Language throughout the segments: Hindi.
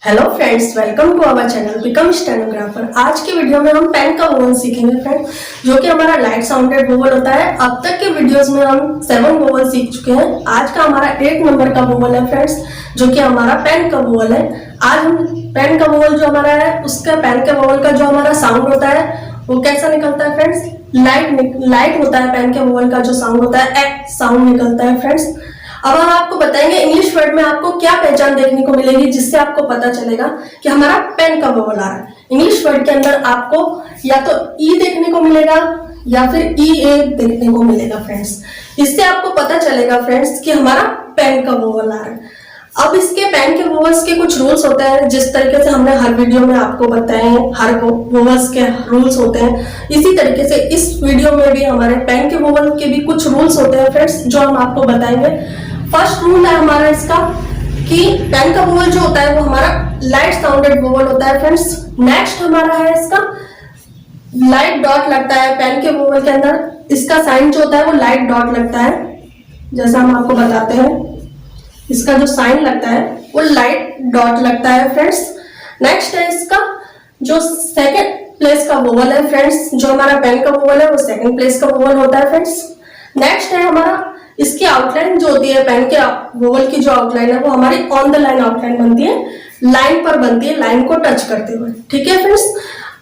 Hello friends, welcome to our channel become stenographer. आज की वीडियो में हम पेन का वोवल सीखेंगे फ्रेंड्स, जो कि हमारा लाइट साउंडेड वोवल होता है। अब तक के वीडियोस में हम 7 वोवल सीख चुके हैं। आज का हमारा 8 नंबर का वोवल है फ्रेंड्स, जो कि हमारा पेन का वोवल है। आज हम पेन का वोवल जो हमारा है, उसका पेन के वोवल का जो हमारा साउंड होता है वो कैसा निकलता है फ्रेंड्स। लाइट होता है। पेन के वोवल का जो साउंड होता है एक साउंड निकलता है फ्रेंड्स। अब हम आपको बताएंगे इंग्लिश वर्ड में आपको क्या पहचान देखने को मिलेगी, जिससे आपको पता चलेगा कि हमारा पेन का वोवल आ रहा है। इंग्लिश वर्ड के अंदर आपको या तो ई देखने को मिलेगा या फिर ई ए देखने को मिलेगा फ्रेंड्स। इससे आपको पता चलेगा फ्रेंड्स कि हमारा पेन का वोवल आ रहा है। अब इसके पेन के वोवल्स के कुछ रूल्स होते हैं, जिस तरीके से हमने हर वीडियो में आपको बताए हैं। हर वोवल्स के रूल्स होते हैं, इसी तरीके से इस वीडियो में भी हमारे पेन के वोवल के भी कुछ रूल्स होते हैं फ्रेंड्स, जो हम आपको बताएंगे। फर्स्ट रूल है हमारा इसका कि पेन का वोवल जो होता है वो हमारा लाइट साउंडेड वोवल होता है फ्रेंड्स। नेक्स्ट हमारा है इसका लाइट डॉट लगता है पेन के वोवल के अंदर। इसका साइन जो होता है वो लाइट डॉट लगता है, जैसा हम आपको बताते हैं। इसका जो साइन लगता है वो लाइट डॉट लगता है फ्रेंड्स। नेक्स्ट है इसका जो सेकेंड प्लेस का वोवल है फ्रेंड्स, जो हमारा पेन का वोवल है वो सेकेंड प्लेस का वोवल होता है फ्रेंड्स। नेक्स्ट है हमारा इसकी आउटलाइन जो होती है, पेन के वोवल की जो आउटलाइन है वो हमारी ऑन द लाइन आउटलाइन बनती है, लाइन पर बनती है, लाइन को टच करते हुए। ठीक है फ्रेंड्स।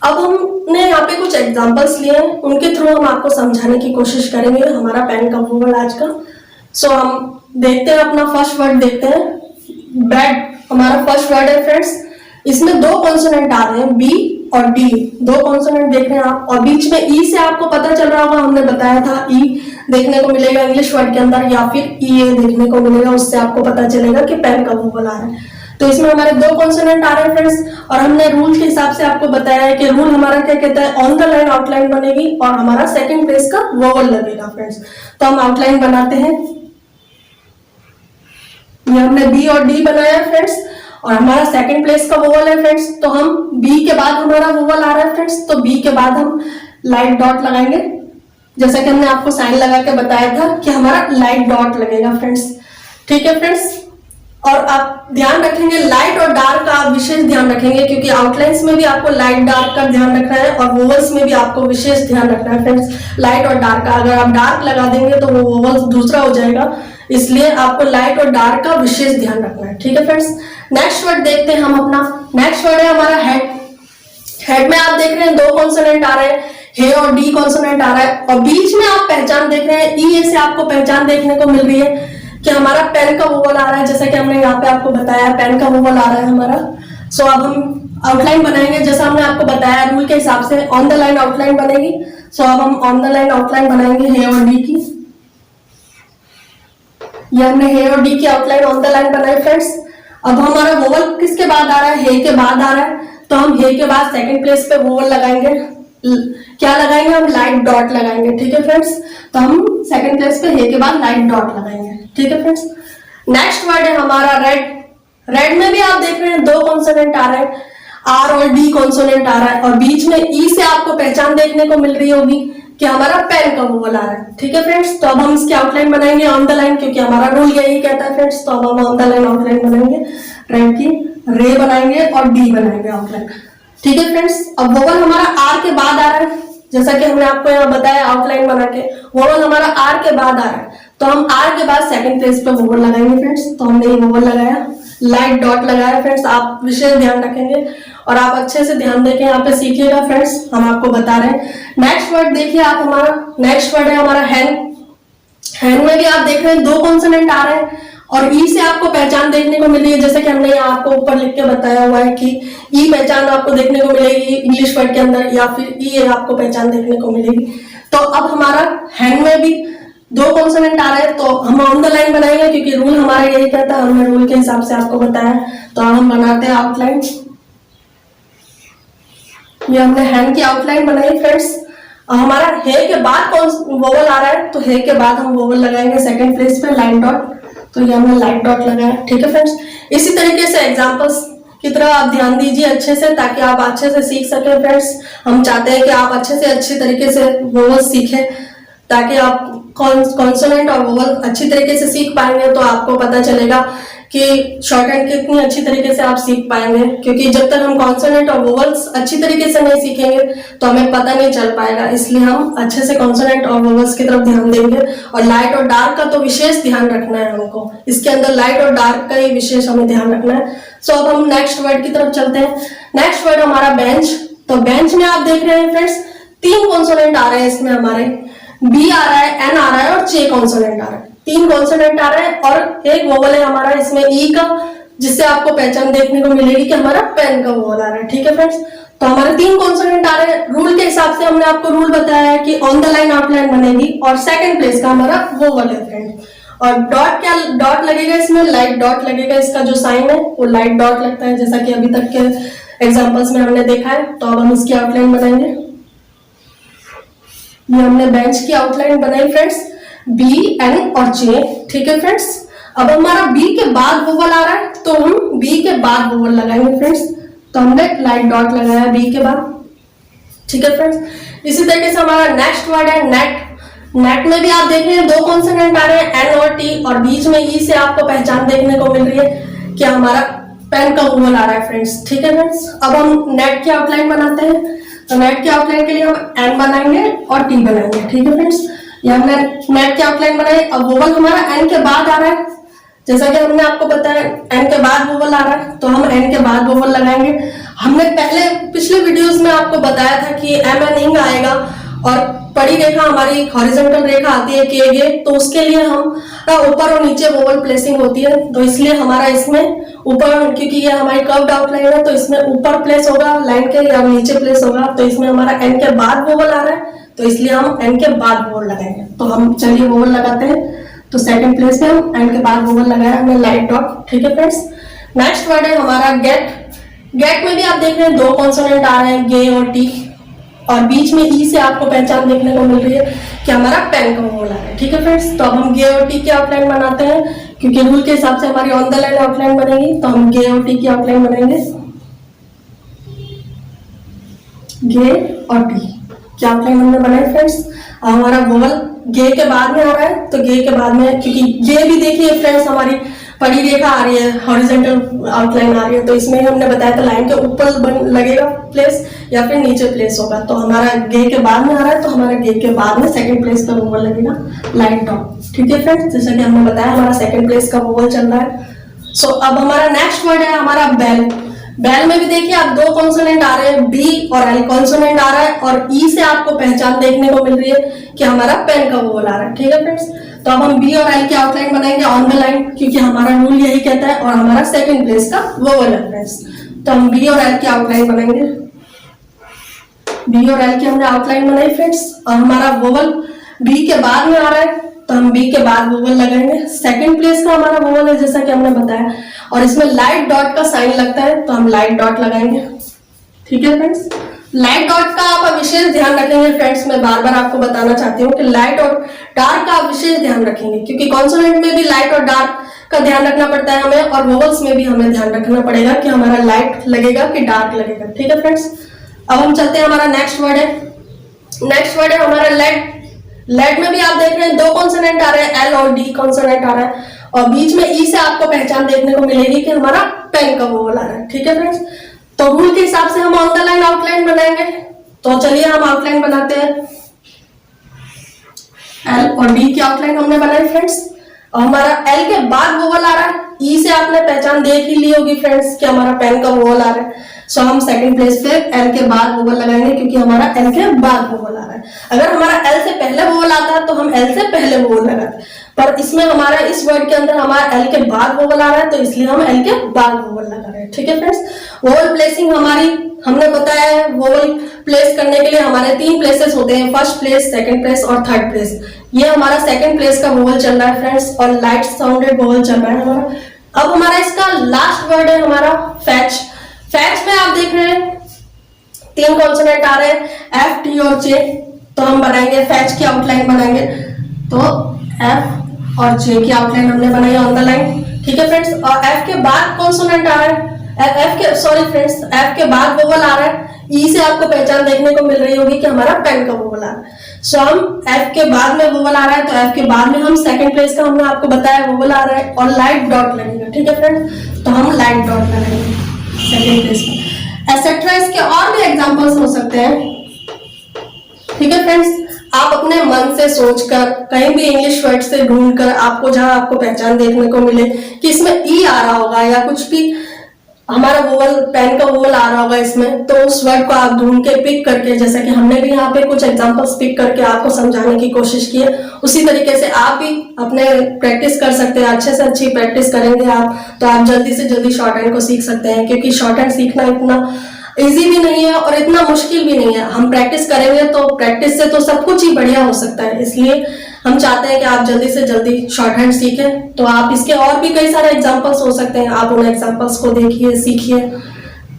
अब हमने यहाँ पे कुछ एग्जांपल्स लिए हैं, उनके थ्रू हम आपको समझाने की कोशिश करेंगे हमारा पेन का वोवल आज का। सो हम देखते हैं, अपना फर्स्ट वर्ड देखते हैं। बेड हमारा फर्स्ट वर्ड है फ्रेंड्स। इसमें 2 कॉन्सोनेंट आ रहे हैं, बी और डी। 2 कॉन्सोनेंट देख रहे हैं आप, और बीच में ई से आपको पता चल रहा होगा, हमने बताया था ई देखने को मिलेगा इंग्लिश वर्ड के अंदर, या फिर ई ए देखने को मिलेगा। उससे आपको पता चलेगा कि पेन का वोवल आ रहा है। तो इसमें हमारे 2 कॉन्सोनेंट आ रहे हैं फ्रेंड्स, और हमने रूल के हिसाब से आपको बताया है कि रूल हमारा क्या कहता है, ऑन द लाइन आउटलाइन बनेगी और हमारा सेकंड प्लेस का वोवल लगेगा फ्रेंड्स। तो हम आउटलाइन बनाते हैं। ये हमने बी और डी बनाया है फ्रेंड्स, और हमारा सेकंड प्लेस का वोवल है फ्रेंड्स। तो हम बी के बाद हमारा वोवल आ रहा है फ्रेंड्स, तो बी के बाद हम लाइट डॉट लगाएंगे, जैसा कि हमने आपको साइन लगा के बताया था कि हमारा लाइट डॉट लगेगा फ्रेंड्स। ठीक है फ्रेंड्स। और आप ध्यान रखेंगे लाइट और डार्क का आप विशेष ध्यान रखेंगे, क्योंकि आउटलाइंस में भी आपको लाइट डार्क का ध्यान रखना है और वोवल्स में भी आपको विशेष ध्यान रखना है फ्रेंड्स, लाइट और डार्क का। अगर आप डार्क लगा देंगे तो वो वोवल्स दूसरा हो जाएगा, इसलिए आपको लाइट और डार्क का विशेष ध्यान रखना है। ठीक है फ्रेंड्स। नेक्स्ट वर्ड देखते हैं हम अपना। नेक्स्ट वर्ड है हमारा हेड। हेड में आप देख रहे हैं 2 कॉन्सोनेंट आ रहे हैं, हे और डी कॉन्सोनेंट आ रहा है, और बीच में आप पहचान देख रहे हैं, ई ए से आपको पहचान देखने को मिल रही है कि हमारा पेन का वोवल आ रहा है, जैसा कि हमने यहाँ पे आपको बताया पेन का वोवल आ रहा है हमारा। सो अब हम आउटलाइन बनाएंगे, जैसा हमने आपको बताया रूल के हिसाब से ऑन द लाइन आउटलाइन बनेगी। सो अब हम ऑन द लाइन आउटलाइन बनाएंगे हे और डी की। ये हमने हे और डी की आउटलाइन ऑन द लाइन बनाई फ्रेंड्स। अब हमारा वोवल किसके बाद आ रहा है, हे के बाद आ रहा है, तो हम हे के बाद सेकंड प्लेस पे वोवल लगाएंगे। क्या लगाएंगे हम, लाइट डॉट लगाएंगे। ठीक है फ्रेंड्स। तो हम सेकंड प्लेस पे हे के बाद लाइट डॉट लगाएंगे। ठीक है फ्रेंड्स। नेक्स्ट वर्ड है हमारा रेड। रेड में भी आप देख रहे हैं 2 कॉन्सोनेंट आ रहे हैं, आर और डी कॉन्सोनेंट आ रहा है, और बीच में ई से आपको पहचान देखने को मिल रही होगी कि हमारा पेन का वोवल आ रहा है। ठीक है फ्रेंड्स। तो अब हम इसकी आउटलाइन बनाएंगे ऑन द लाइन, क्योंकि हमारा रूल यही कहता है फ्रेंड्स। तो अब हम ऑन द लाइन आउटलाइन बनाएंगे, रेड की रे बनाएंगे और डी बनाएंगे आउटलाइन। ठीक है फ्रेंड्स। अब वोवल हमारा आर के बाद आ रहा है, जैसा कि हमने आपको यहाँ बताया आउटलाइन बना के, वोवल हमारा आर के बाद आ रहा है, तो हम आर के बाद सेकंड प्लेस पे वोवल लगाएंगे फ्रेंड्स। तो हमने ये वोवल लगाया, लाइट डॉट लगाया फ्रेंड्स। आप विशेष ध्यान रखेंगे और आप अच्छे से ध्यान देके यहाँ पे सीखिएगा फ्रेंड्स, हम आपको बता रहे हैं। नेक्स्ट वर्ड देखिए आप हमारा। नेक्स्ट वर्ड है हमारा हैन। हैन में भी आप देख रहे हैं 2 कॉन्सोनेंट आ रहे हैं, और ई से आपको पहचान देखने को मिली है, जैसे कि हमने यहाँ आपको ऊपर लिख के बताया हुआ है कि ई पहचान आपको देखने को मिलेगी इंग्लिश वर्ड के अंदर, या फिर ई ए आपको पहचान देखने को मिलेगी। तो अब हमारा हैन में भी 2 कॉन्सोनेंट आ रहे हैं, तो हम ऑन द लाइन बनाएंगे, क्योंकि रूल हमारा यही कहता है, हमने रूल के हिसाब से आपको बताया। तो हम बनाते हैं आउटलाइन। ये हमने हैन की आउटलाइन बनाई फ्रेंड्स। हमारा हे के बाद कौन वोवल आ रहा है, तो हे के बाद हम वोवल लगाएंगे सेकंड प्लेस पे लाइट डॉट। तो ये हमने लाइट डॉट लगाया। ठीक है फ्रेंड्स। इसी तरीके से एग्जांपल्स की तरह आप ध्यान दीजिए अच्छे से, ताकि आप अच्छे से सीख सकें फ्रेंड्स। हम चाहते हैं कि आप अच्छे तरीके से वोवल सीखें, ताकि आप कॉन्सोनेंट और वोवल अच्छी तरीके से सीख पाएंगे। तो आपको पता चलेगा कि शॉर्ट हैंड कितनी अच्छी तरीके से आप सीख पाएंगे, क्योंकि जब तक हम कॉन्सोनेंट और वोवल्स अच्छी तरीके से नहीं सीखेंगे तो हमें पता नहीं चल पाएगा। इसलिए हम अच्छे से कॉन्सोनेंट और वोवल्स की तरफ ध्यान देंगे। और लाइट और डार्क का तो विशेष ध्यान रखना है हमको, इसके अंदर लाइट और डार्क का ही विशेष हमें ध्यान रखना है। सो अब हम नेक्स्ट वर्ड की तरफ चलते हैं। नेक्स्ट वर्ड हमारा बेंच। तो बेंच में आप देख रहे हैं फ्रेंड्स, 3 कॉन्सोनेंट आ रहे हैं इसमें हमारे, बी आ रहा है, एन आ रहा है और चे कॉन्सोनेंट आ रहा है। 3 कॉन्सोनेंट आ रहे हैं और एक वोवल है हमारा इसमें ई का, जिससे आपको पहचान देखने को मिलेगी कि हमारा पेन का वोवल आ रहा है। ठीक है फ्रेंड्स, तो हमारे 3 कॉन्सोनेंट आ रहे हैं। रूल के हिसाब से हमने आपको रूल बताया है कि ऑन द लाइन आउटलाइन बनेगी और सेकंड प्लेस का हमारा वोवल है फ्रेंड। और डॉट लगेगा इसमें, लाइट डॉट लगेगा। इसका जो साइन है वो लाइट डॉट लगता है, जैसा कि अभी तक के एग्जांपल्स में हमने देखा है। तो अब हम इसकी आउटलाइन बनाएंगे। ये हमने बेंच की आउटलाइन बनाई फ्रेंड्स, बी, एन और जे। ठीक है फ्रेंड्स, अब हमारा बी के बाद वोवल आ रहा है तो हम बी के बाद वोवल लगाएंगे फ्रेंड्स। तो हमने लाइट डॉट लगाया बी के बाद। ठीक है फ्रेंड्स, इसी तरीके से हमारा नेक्स्ट वर्ड है नेट। नेट में भी आप देख रहे हैं 2 कॉन्सोनेंट आ रहे हैं, एन और टी, और बीच में ई से आपको पहचान देखने को मिल रही है कि हमारा पेन का वोवल आ रहा है फ्रेंड्स। ठीक है फ्रेंड्स, अब हम नेट की आउटलाइन बनाते हैं। तो नेट की आउटलाइन के लिए हम एन बनाएंगे और टी बनाएंगे। ठीक है फ्रेंड्स, ये हमने नेट की आउटलाइन बनाई। अब वोवल हमारा एन के बाद आ रहा है, जैसा कि हमने आपको बताया एन के बाद वोवल आ रहा है, तो हम एन के बाद वोवल लगाएंगे। हमने पिछले वीडियोस में आपको बताया था कि एम एन इंग आएगा और पड़ी रेखा हमारी हॉरिजॉन्टल रेखा आती है के गे, तो उसके लिए हम ऊपर और नीचे वोवल प्लेसिंग होती है। तो इसलिए हमारा इसमें ऊपर, क्योंकि ये हमारी कर्व्ड आउटलाइन है, तो इसमें ऊपर प्लेस होगा लाइन के या नीचे प्लेस होगा। तो इसमें हमारा एन के बाद वोवल आ रहा है, तो इसलिए हम एन के बाद वोवल लगाएंगे। तो हम चलिए वोवल लगाते हैं। तो सेकंड प्लेस पे हम एन के बाद वोवल लगाया हमने लाइट डॉट। ठीक है फ्रेंड्स, नेक्स्ट वर्ड है हमारा गेट। गेट में भी आप देख रहे हैं 2 कॉन्सोनेंट आ रहे हैं, गे और टी, और बीच में ई से आपको पहचान देखने को मिल रही है कि हमारा पेन का वोवल आ रहा है। ठीक है फ्रेंड्स, तो अब हम गे और टी की आउटलाइन बनाते हैं, क्योंकि रूल के हिसाब से हमारी ऑन द लाइन आउटलाइन बनेगी। तो हम गे और टी की आउटलाइन बनाएंगे। गे और टी की आउटलाइन हमने बनाई फ्रेंड्स। हमारा वोवल गे के बाद में आ रहा है, तो गे के बाद में, क्योंकि गे भी देखिए फ्रेंड्स हमारी पड़ी रेखा आ रही है, हॉरिजॉन्टल आउटलाइन आ रही है, तो इसमें हमने बताया था लाइन के ऊपर लगेगा प्लेस या फिर नीचे प्लेस होगा। तो हमारा गे के बाद में आ रहा है, तो हमारा गे के बाद में सेकंड प्लेस का वोवल लगेगा लाइट डॉट। ठीक है फ्रेंड्स, जैसा कि हमने बताया हमारा सेकंड प्लेस का वोवल चल रहा है। सो अब हमारा नेक्स्ट वर्ड है हमारा बेल। बेल में भी देखिए आप 2 कॉन्सोनेंट आ रहे हैं, बी और एल कॉन्सोनेंट आ रहा है, और ई से आपको पहचान देखने को मिल रही है कि हमारा पेन का वोवल आ रहा है। ठीक है फ्रेंड्स, तो अब हम बी और एल की आउटलाइन बनाएंगे ऑन द लाइन, क्योंकि हमारा रूल यही कहता है, और हमारा सेकंड प्लेस का वोवल है फ्रेंड्स। तो हम बी और एल की आउटलाइन बनाएंगे। बी और एल की हमने आउटलाइन बनाई फ्रेंड्स, और हमारा वोवल बी के बाद में आ रहा है, तो हम बी के बाद वोवल लगाएंगे। सेकंड प्लेस का हमारा वोवल है, जैसा कि हमने बताया, और इसमें लाइट डॉट का साइन लगता है, तो हम लाइट डॉट लगाएंगे। ठीक है फ्रेंड्स, लाइट डॉट का आप विशेष ध्यान रखेंगे फ्रेंड्स। मैं बार बार आपको बताना चाहती हूँ कि लाइट और डार्क का विशेष ध्यान रखेंगे, क्योंकि कॉन्सोनेंट में भी लाइट और डार्क का ध्यान रखना पड़ता है हमें, और वोवल्स में भी हमें ध्यान रखना पड़ेगा कि हमारा लाइट लगेगा कि डार्क लगेगा। ठीक है फ्रेंड्स, अब हम चलते हैं हमारा नेक्स्ट वर्ड है। नेक्स्ट वर्ड है हमारा लेड। लेड में भी आप देख रहे हैं 2 कॉन्सोनेंट आ रहे हैं, एल और डी कॉन्सोनेंट आ रहा है, और बीच में ई से आपको पहचान देखने को मिलेगी कि हमारा पेन का वोवल आ रहा है। ठीक है फ्रेंड्स, तो रूल के हिसाब से हम ऑन द लाइन आउटलाइन बनाएंगे। तो चलिए हम आउटलाइन बनाते हैं। एल और डी की आउटलाइन हमने बनाई फ्रेंड्स, और हमारा एल के बाद वोवल आ रहा है, ई से आपने पहचान देख ही ली होगी फ्रेंड्स कि हमारा पेन का वोवल आ रहा है। सो हम सेकंड प्लेस पे एल के बाद वोवल लगाएंगे, क्योंकि हमारा एल के बाद वोवल आ रहा है। अगर हमारा एल से पहले वोवल आता है तो हम एल से पहले वोवल लगाते, पर इसमें हमारा इस वर्ड के अंदर हमारा एल के बाद वोवल आ रहा है, तो इसलिए हम एल के बाद वोवल लगा रहे हैं। ठीक है फ्रेंड्स, वोवल प्लेसिंग हमारी हमने बताया है, वोवल प्लेस करने के लिए हमारे 3 प्लेसेस होते हैं, फर्स्ट प्लेस, सेकंड प्लेस और थर्ड प्लेस। ये हमारा सेकंड प्लेस का वोवल चल रहा है फ्रेंड्स, और लाइट साउंडेड वोवल चल रहा है हमारा। अब हमारा इसका लास्ट वर्ड है हमारा फैच। फैच में आप देख रहे हैं 3 कॉन्सोनेंट आ रहे हैं, एफ, टी और जे। तो हम बनाएंगे फैच की आउटलाइन बनाएंगे। तो एफ और जे की आउटलाइन हमने बनाई ऑन द लाइन। ठीक है फ्रेंड्स, और एफ के बाद कॉन्सोनेंट आ रहा है, एफ के बाद वोवल आ रहा है, ई से आपको पहचान देखने को मिल रही होगी कि हमारा पेन का वोवल आ रहा है। सो हम एफ के बाद में वोवल आ रहा है तो एफ के बाद में हम सेकंड प्लेस का हमने आपको बताया वोवल आ रहा है और लाइट डॉट लगेगा, ठीक है फ्रेंड, तो हम लाइट डॉट लगाएंगे सेकंड प्लेस में। एसेट्रा इसके और भी एग्जांपल्स हो सकते हैं, ठीक है फ्रेंड्स। आप अपने मन से सोचकर कहीं भी इंग्लिश वर्ड से ढूंढकर आपको जहां आपको पहचान देखने को मिले कि इसमें ई आ रहा होगा या कुछ भी हमारा वोवल पेन का वोवल आ रहा होगा इसमें, तो उस वर्ड को आप ढूंढ के पिक करके, जैसा कि हमने भी यहाँ पे कुछ एग्जांपल्स पिक करके आपको समझाने की कोशिश की है, उसी तरीके से आप भी अपने प्रैक्टिस कर सकते हैं। अच्छे से अच्छी प्रैक्टिस करेंगे आप तो आप जल्दी से जल्दी शॉर्ट हैंड को सीख सकते हैं, क्योंकि शॉर्ट हैंड सीखना इतना इजी भी नहीं है और इतना मुश्किल भी नहीं है। हम प्रैक्टिस करेंगे तो प्रैक्टिस से तो सब कुछ ही बढ़िया हो सकता है, इसलिए हम चाहते हैं कि आप जल्दी से जल्दी शॉर्ट हैंड सीखें। तो आप इसके और भी कई सारे एग्जांपल्स हो सकते हैं, आप उन एग्जांपल्स को देखिए, सीखिए।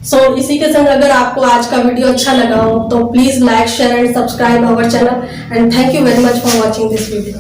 सो इसी के संग अगर आपको आज का वीडियो अच्छा लगा हो तो please like, share and subscribe our channel and thank you very much for watching this video.